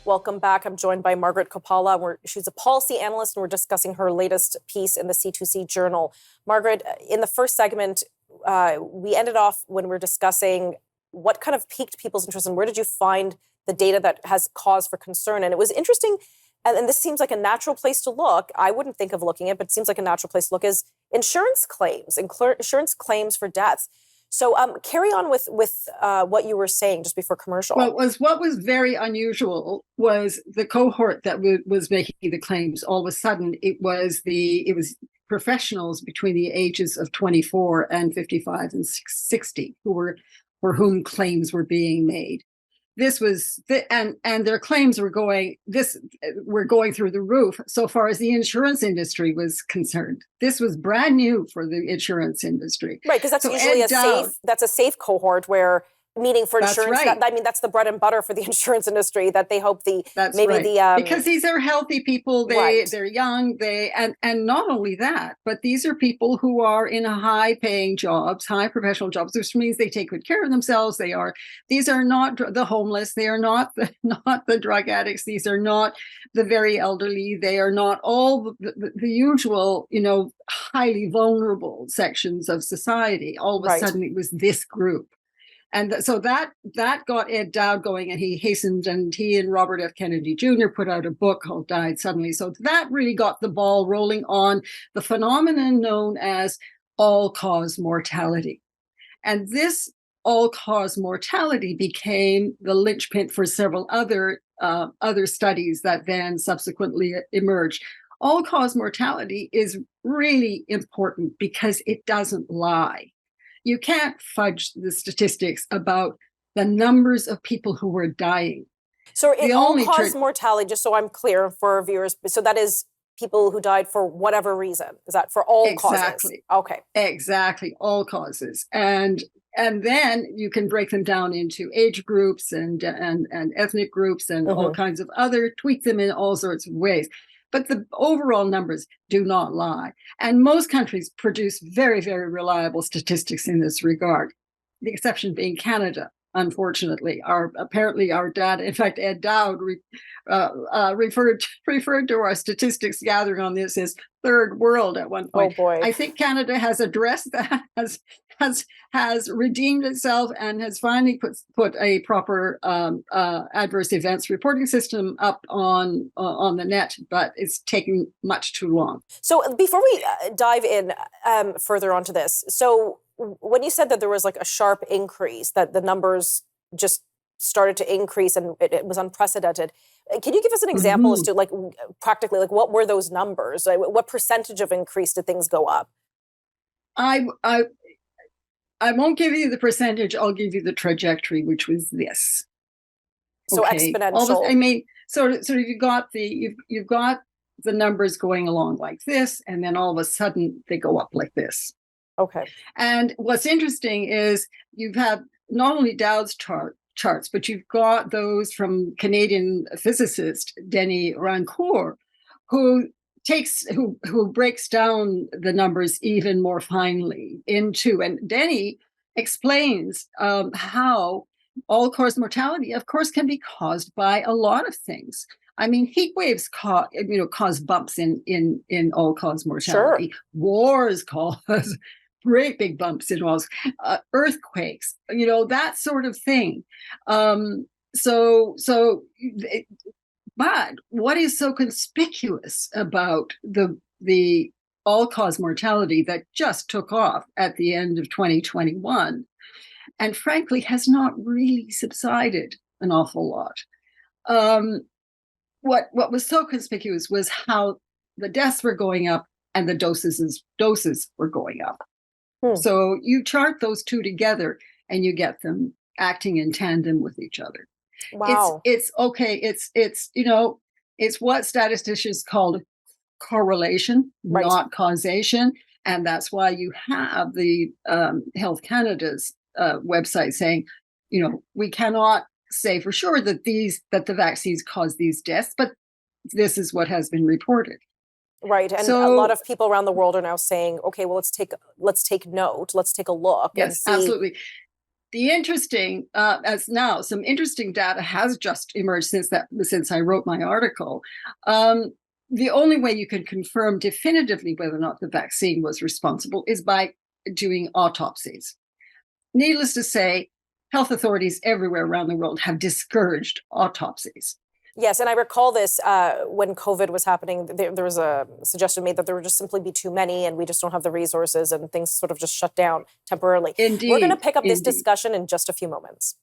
Welcome back. I'm joined by Margret Kopala. She's a policy analyst, and we're discussing her latest piece in the C2C Journal. Margret, in the first segment, we ended off when we were discussing what kind of piqued people's interest and where did you find the data that has cause for concern. And it was interesting, and this seems like a natural place to look. I wouldn't think of looking at, but it seems like a natural place to look, is insurance claims for deaths. So carry on with what you were saying just before commercial. Well, what was very unusual was the cohort that was making the claims. All of a sudden, it was professionals between the ages of 24 and 55 and 60 for whom claims were being made. This was and their claims were going through the roof so far as the insurance industry was concerned. This was brand new for the insurance industry, right? Because that's usually a safe cohort where. Meaning for insurance, right. That's the bread and butter for the insurance industry. That they hope because these are healthy people. They're young. And not only that, but these are people who are in high-paying jobs, high professional jobs, which means they take good care of themselves. These are not the homeless. They are not the drug addicts. These are not the very elderly. They are not all the usual, highly vulnerable sections of society. All of a sudden, it was this group. And so that got Ed Dowd going, and he and Robert F. Kennedy Jr. put out a book called Died Suddenly. So that really got the ball rolling on the phenomenon known as all-cause mortality. And this all-cause mortality became the linchpin for several other studies that then subsequently emerged. All-cause mortality is really important because it doesn't lie. You can't fudge the statistics about the numbers of people who were dying. So in all-cause mortality, just so I'm clear for our viewers, so that is people who died for whatever reason. Is that for all causes? Okay. Exactly, all causes. And then you can break them down into age groups and ethnic groups and all kinds of tweak them in all sorts of ways. But the overall numbers do not lie. And most countries produce very, very reliable statistics in this regard, the exception being Canada, unfortunately. Apparently our data, in fact, Ed Dowd referred to our statistics gathering on this as third world at one point. Oh boy. I think Canada has addressed that, has redeemed itself, and has finally put a proper adverse events reporting system up on the net, but it's taking much too long. So before we dive in further onto this, so when you said that there was like a sharp increase, that the numbers just started to increase and it was unprecedented, can you give us an example as to practically what were those numbers? What percentage of increase did things go up? I won't give you the percentage. I'll give you the trajectory, which was this. So exponential. So you've got the numbers going along like this, and then all of a sudden they go up like this. Okay. And what's interesting is you've had not only Dowd's charts, but you've got those from Canadian physicist Denis Rancourt, who breaks down the numbers even more finely into, and Denny explains how all-cause mortality, of course, can be caused by a lot of things. I mean, heat waves cause bumps in all-cause mortality. Sure. Wars cause great big bumps in walls, earthquakes, that sort of thing. But what is so conspicuous about the all-cause mortality that just took off at the end of 2021, and frankly has not really subsided an awful lot? What was so conspicuous was how the deaths were going up and the doses were going up. So you chart those two together and you get them acting in tandem with each other. Wow. It's okay. It's what statisticians call correlation, not causation. And that's why you have the Health Canada's website saying, we cannot say for sure that the vaccines cause these deaths, but this is what has been reported. Right. And a lot of people around the world are now saying, okay, well, let's take note. Let's take a look. Yes, and see. Absolutely. The interesting, as now, some interesting data has just emerged since I wrote my article. The only way you can confirm definitively whether or not the vaccine was responsible is by doing autopsies. Needless to say, health authorities everywhere around the world have discouraged autopsies. Yes, and I recall this when COVID was happening, there was a suggestion made that there would just simply be too many and we just don't have the resources and things sort of just shut down temporarily. Indeed. We're going to pick up this discussion in just a few moments.